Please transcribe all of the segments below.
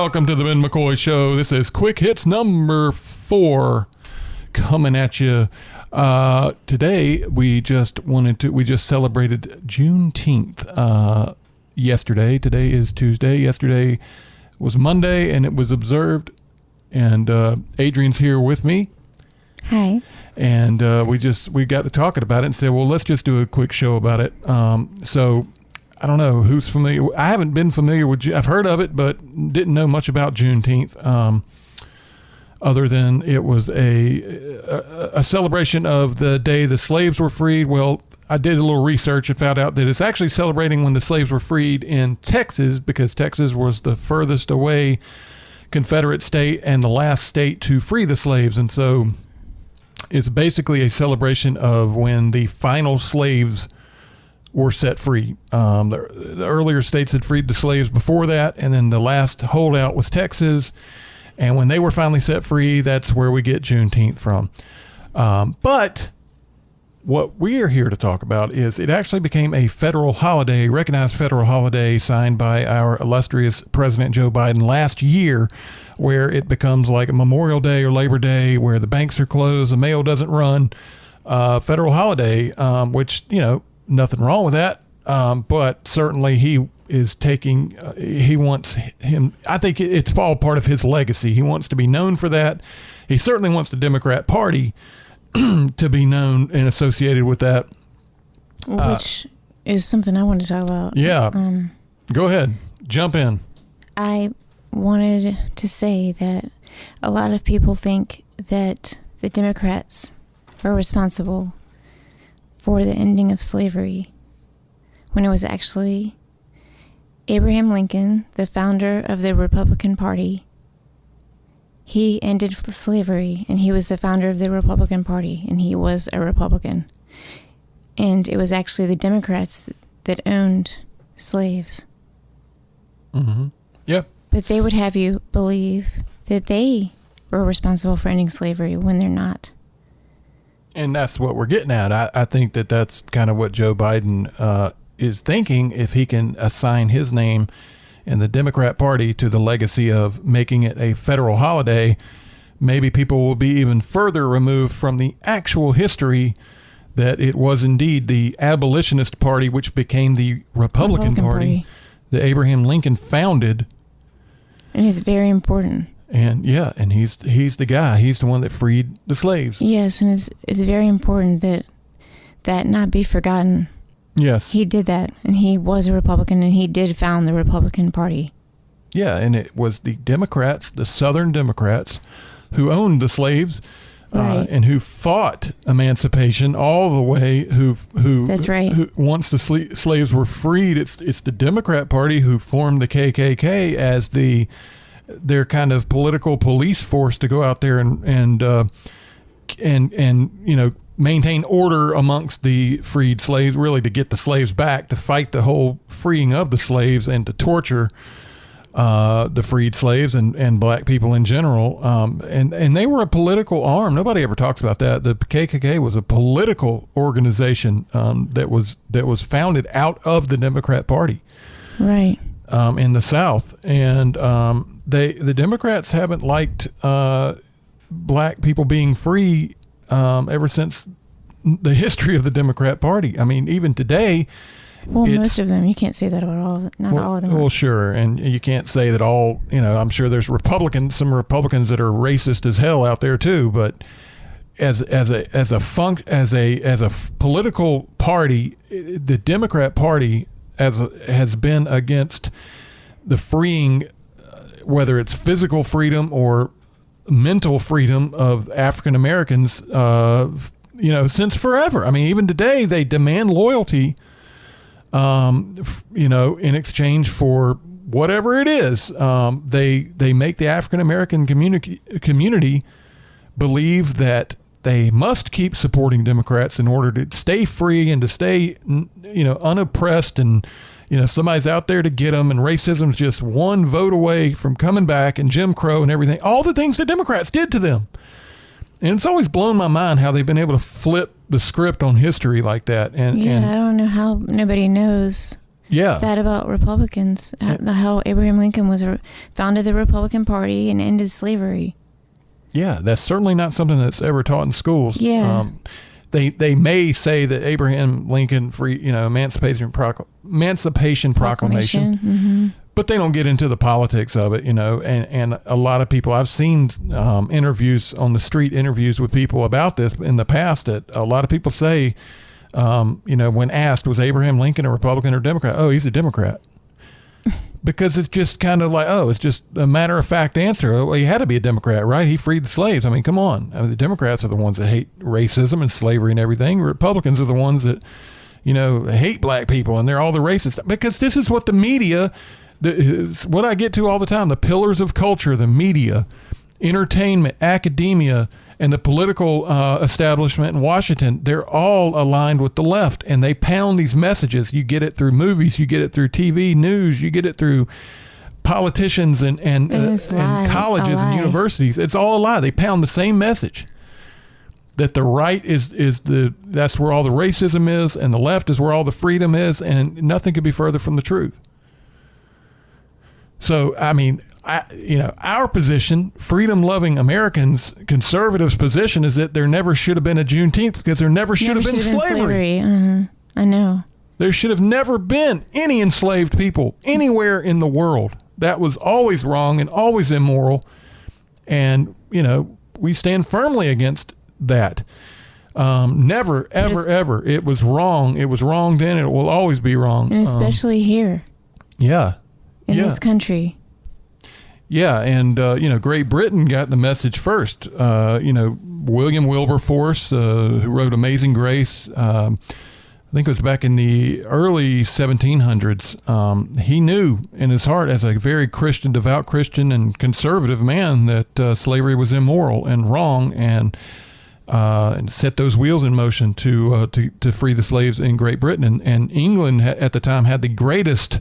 welcome to the Ben McCoy Show. This is Quick Hits number 4 coming at you. Today, we just celebrated Juneteenth yesterday. Today is Tuesday. Yesterday was Monday, and it was observed. And Adrienne's here with me. Hi. And we got to talking about it and said, well, let's just do a quick show about it. So I don't know who's familiar. I haven't been familiar with. I've heard of it, but didn't know much about Juneteenth, other than it was a celebration of the day the slaves were freed. Well, I did a little research and found out that it's actually celebrating when the slaves were freed in Texas, because Texas was the furthest away Confederate state and the last state to free the slaves, and so it's basically a celebration of when the final slaves were set free. The earlier states had freed the slaves before that, and then the last holdout was Texas. And when they were finally set free, that's where we get Juneteenth from. But what we are here to talk about is it actually became a federal holiday, recognized federal holiday signed by our illustrious President Joe Biden last year, where it becomes like a Memorial Day or Labor Day, where the banks are closed, the mail doesn't run, federal holiday, which, you know, nothing wrong with that, but certainly he is taking, I think it's all part of his legacy. He wants to be known for that. He certainly wants the Democrat Party to be known and associated with that. Which is something I want to talk about. Yeah. Go ahead. Jump in. I wanted to say that a lot of people think that the Democrats are responsible for the ending of slavery, when it was actually Abraham Lincoln, the founder of the Republican Party. He ended slavery, and he was the founder of the Republican Party, and he was a Republican. And it was actually the Democrats that owned slaves. Mm-hmm. Yep. But they would have you believe that they were responsible for ending slavery when they're not. And that's what we're getting at. I think that that's kind of what Joe Biden is thinking, if he can assign his name in the Democrat Party to the legacy of making it a federal holiday. Maybe people will be even further removed from the actual history that it was indeed the Abolitionist Party, which became the Republican Party that Abraham Lincoln founded. And it's very important. And yeah, and he's the guy. He's the one that freed the slaves. Yes, and it's very important that not be forgotten. Yes. He did that, and he was a Republican, and he did found the Republican Party. Yeah, and it was the Democrats, the Southern Democrats, who owned the slaves, right, and who fought emancipation all the way. That's right. Who, once the slaves were freed, it's the Democrat Party who formed the KKK as their kind of political police force to go out there and you know, maintain order amongst the freed slaves, really to get the slaves back, to fight the whole freeing of the slaves, and to torture the freed slaves and black people in general. And they were a political arm. Nobody ever talks about that. The KKK was a political organization that was founded out of the Democrat Party. Right. In the South. And the Democrats haven't liked black people being free ever since the history of the Democrat Party. I mean, even today. Well, most of them. You can't say that about all. Not all of them. Well, sure, and you can't say that all. You know, I'm sure there's some Republicans that are racist as hell out there too. But as a political party, the Democrat Party has been against the freeing, whether it's physical freedom or mental freedom of African Americans, you know, since forever. I mean, even today they demand loyalty, you know, in exchange for whatever it is. They make the African American community believe that they must keep supporting Democrats in order to stay free and to stay, you know, unoppressed, and, you know, somebody's out there to get them, and racism's just one vote away from coming back, and Jim Crow and everything, all the things the Democrats did to them. And it's always blown my mind how they've been able to flip the script on history like that. And I don't know how nobody knows that about Republicans, how Abraham Lincoln founded the Republican Party and ended slavery. Yeah, that's certainly not something that's ever taught in schools. Yeah. They may say that Abraham Lincoln Emancipation Proclamation, mm-hmm. but they don't get into the politics of it, and a lot of people, I've seen interviews on the street, interviews with people about this in the past, that a lot of people say, when asked, was Abraham Lincoln a Republican or Democrat? Oh, he's a Democrat. Because it's just kind of like, it's just a matter of fact answer. Well, he had to be a Democrat, right? He freed the slaves. I mean, come on. The Democrats are the ones that hate racism and slavery and everything. Republicans are the ones that, hate black people, and they're all the racist. Because this is what the media, what I get to all the time, the pillars of culture, the media, entertainment, academia, and the political establishment in Washington, they're all aligned with the left, and they pound these messages. You get it through movies, you get it through TV news, you get it through politicians and colleges and universities. It's all a lie. They pound the same message, that the right that's where all the racism is, and the left is where all the freedom is, and nothing could be further from the truth. So, I mean, our position, freedom-loving Americans, conservatives' position, is that there never should have been a Juneteenth, because there never should have been slavery. I know. There should have never been any enslaved people anywhere in the world. That was always wrong and always immoral. And, we stand firmly against that. Never, ever, ever. It was wrong. It was wrong then. It will always be wrong. And especially here. Yeah. In this country. Yeah, and Great Britain got the message first. William Wilberforce, who wrote Amazing Grace, I think it was back in the early 1700s. He knew in his heart, as a very Christian, devout Christian and conservative man, that slavery was immoral and wrong, and set those wheels in motion to free the slaves in Great Britain. And England at the time had the greatest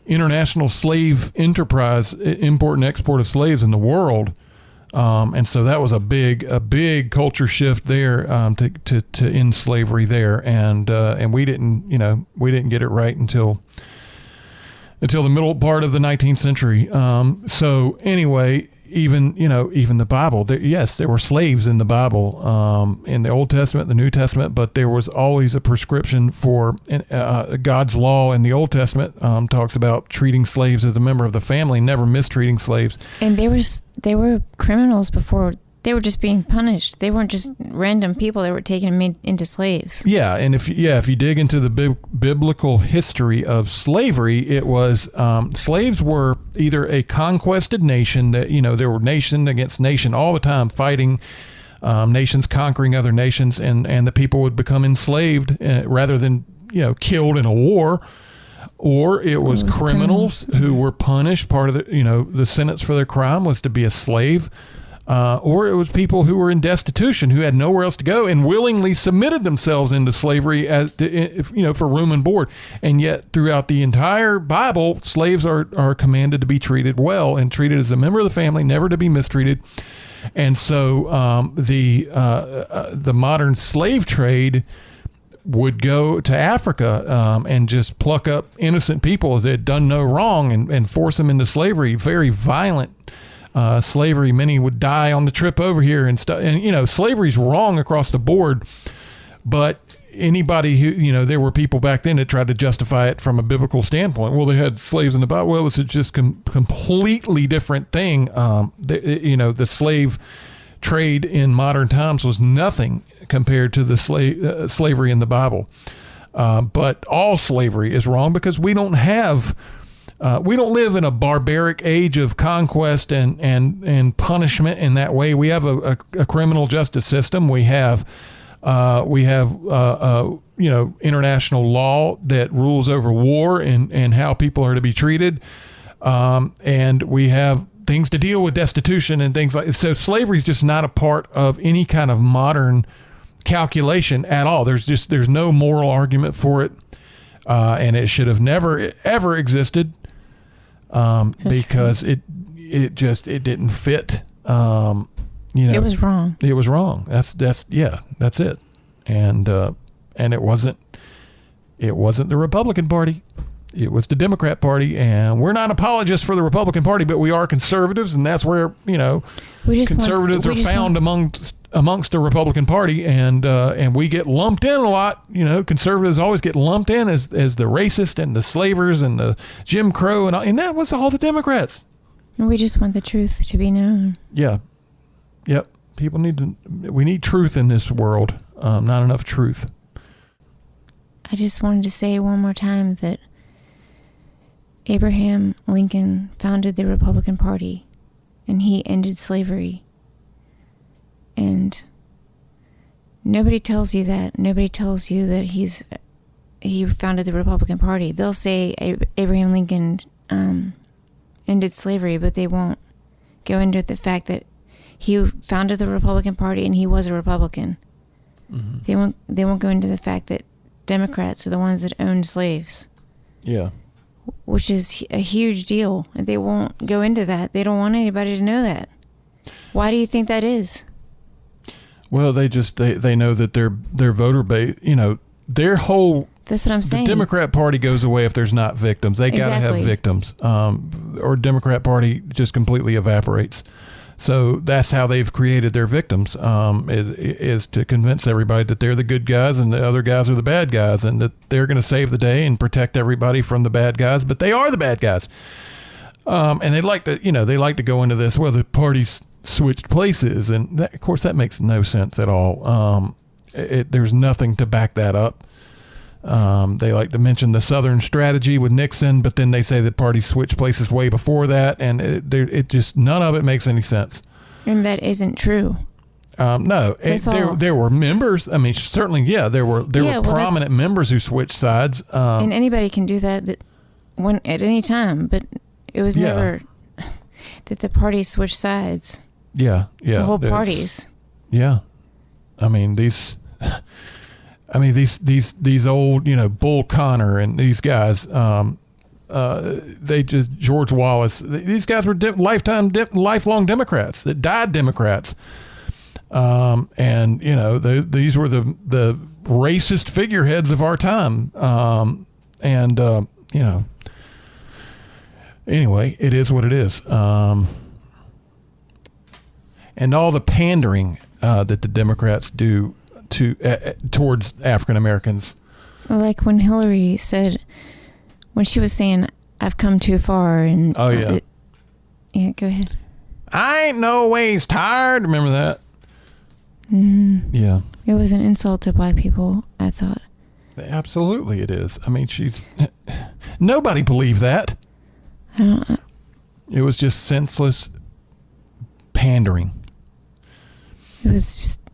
international slave enterprise, import and export of slaves in the world, and so that was a big culture shift there, to end slavery there, and we didn't get it right until the middle part of the 19th century. So anyway, even the Bible, there were slaves in the Bible, in the Old Testament, the New Testament, but there was always a prescription for God's law in the Old Testament. Talks about treating slaves as a member of the family, never mistreating slaves. And they were criminals before. They were just being punished. They weren't just random people that were taken into slaves. Yeah, and if you dig into the biblical history of slavery, it was slaves were either a conquested nation, that there were nation against nation all the time, fighting, nations conquering other nations, and the people would become enslaved rather than killed in a war. Or it was criminals who were punished. Part of the sentence for their crime was to be a slave. Or it was people who were in destitution, who had nowhere else to go, and willingly submitted themselves into slavery for room and board. And yet, throughout the entire Bible, slaves are commanded to be treated well and treated as a member of the family, never to be mistreated. And so the modern slave trade would go to Africa and just pluck up innocent people that had done no wrong and force them into slavery. Very violent slavery. Many would die on the trip over here and stuff. And slavery's wrong across the board. But anybody who there were people back then that tried to justify it from a biblical standpoint. Well, they had slaves in the Bible. Well, it was just completely different thing. The slave trade in modern times was nothing compared to the slavery in the Bible. But all slavery is wrong, because we don't live in a barbaric age of conquest and punishment in that way. We have a criminal justice system. We have international law that rules over war and how people are to be treated. And we have things to deal with, destitution and things like. So slavery is just not a part of any kind of modern calculation at all. There's no moral argument for it, and it should have never ever existed. Because it didn't fit. It was wrong. It was wrong. That's it. And it wasn't the Republican Party. It was the Democrat Party, and we're not apologists for the Republican Party, but we are conservatives, and that's where, conservatives are found amongst the Republican Party, and we get lumped in a lot. Conservatives always get lumped in as the racist and the slavers and the Jim Crow, and that was all the Democrats. We just want the truth to be known. Yeah. Yep. We need truth in this world. Not enough truth. I just wanted to say one more time that Abraham Lincoln founded the Republican Party, and he ended slavery. And nobody tells you that. Nobody tells you that he founded the Republican Party. They'll say Abraham Lincoln ended slavery, but they won't go into the fact that he founded the Republican Party and he was a Republican. Mm-hmm. They won't go into the fact that Democrats are the ones that owned slaves. Yeah. Which is a huge deal. And they won't go into that. They don't want anybody to know that. Why do you think that is? Well, they know that their voter base, their whole... That's what I'm saying. The Democrat Party goes away if there's not victims. They got to have victims. Or Democrat Party just completely evaporates. So that's how they've created their victims, is to convince everybody that they're the good guys and the other guys are the bad guys, and that they're going to save the day and protect everybody from the bad guys, but they are the bad guys. And they like to go into this, well, the parties switched places, and that, of course, that makes no sense at all. There's nothing to back that up. They like to mention the Southern strategy with Nixon, but then they say the party switched places way before that, and it just, none of it makes any sense. And that isn't true. No, there were members. I mean, certainly, there were prominent members who switched sides. And anybody can do that at any time, but it was never that the parties switched sides. Yeah. The whole parties. Yeah. I mean, these old, Bull Connor and these guys, George Wallace, these guys were lifelong Democrats that died Democrats. These were the racist figureheads of our time. Anyway, it is what it is. And all the pandering that the Democrats do towards African Americans. Like when Hillary said, when she was saying, "I've come too far," and go ahead. I ain't no ways tired. Remember that? Mm-hmm. Yeah. It was an insult to black people, I thought. Absolutely, it is. I mean, nobody believed that. It was just senseless pandering. It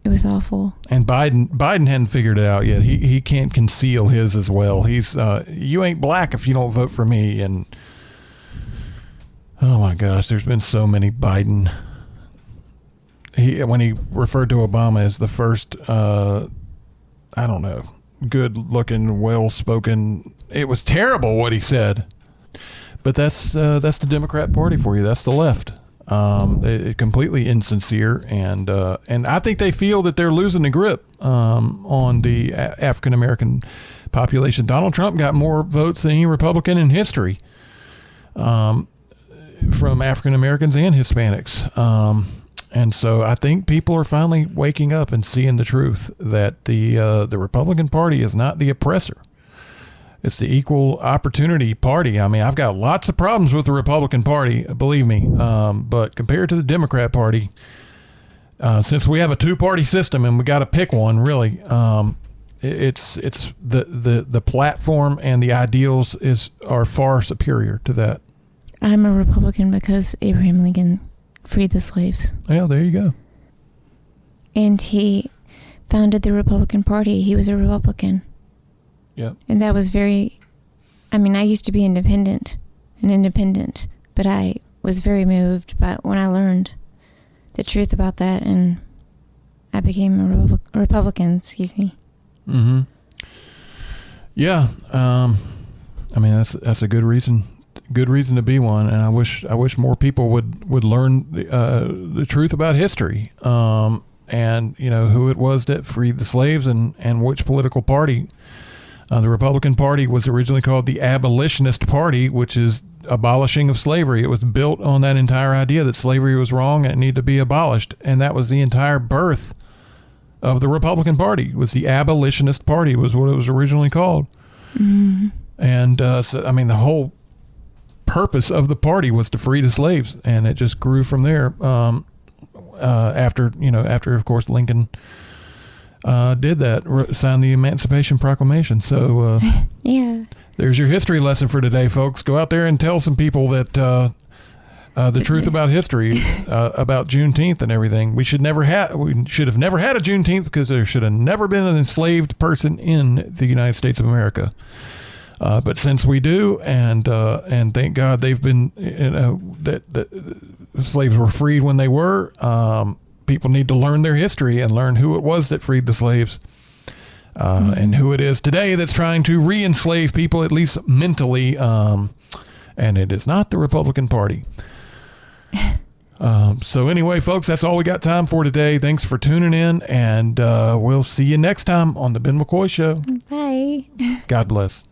was awful. And Biden hadn't figured it out yet. He can't conceal his as well. He's you ain't black if you don't vote for me. And oh my gosh, there's been so many Biden. When he referred to Obama as the first, good-looking, well-spoken. It was terrible what he said. But that's the Democrat Party for you. That's the left. Completely insincere, and I think they feel that they're losing the grip on the African American population. Donald Trump got more votes than any Republican in history from African Americans and Hispanics, and so I think people are finally waking up and seeing the truth that the Republican Party is not the oppressor. It's the equal opportunity party. I mean, I've got lots of problems with the Republican Party, believe me. But compared to the Democrat Party, since we have a two-party system and we got to pick one, really, it's the platform and the ideals are far superior to that. I'm a Republican because Abraham Lincoln freed the slaves. Yeah, there you go. And he founded the Republican Party. He was a Republican. Yeah. And that was I used to be independent, but I was very moved by when I learned the truth about that, and I became a Republican, Mm-hmm. Yeah. That's a good reason to be one. And I wish more people would learn the truth about history. And who it was that freed the slaves and which political party The Republican Party was originally called the Abolitionist Party, which is abolishing of slavery. It was built on that entire idea that slavery was wrong and it needed to be abolished. And that was the entire birth of the Republican Party, was the Abolitionist Party, was what it was originally called. Mm-hmm. And so, I mean, the whole purpose of the party was to free the slaves, and it just grew from there. After of course Lincoln did that, signed the Emancipation Proclamation. So yeah, there's your history lesson for today, folks. Go out there and tell some people that the truth about history, about Juneteenth and everything. We should have never had a Juneteenth because there should have never been an enslaved person in the United States of America. But since we do, and thank God they've been, that slaves were freed when they were. People need to learn their history and learn who it was that freed the slaves, and who it is today that's trying to re-enslave people, at least mentally. And it is not the Republican Party. So anyway, folks, that's all we got time for today. Thanks for tuning in, and we'll see you next time on the Ben McCoy Show. Bye. God bless.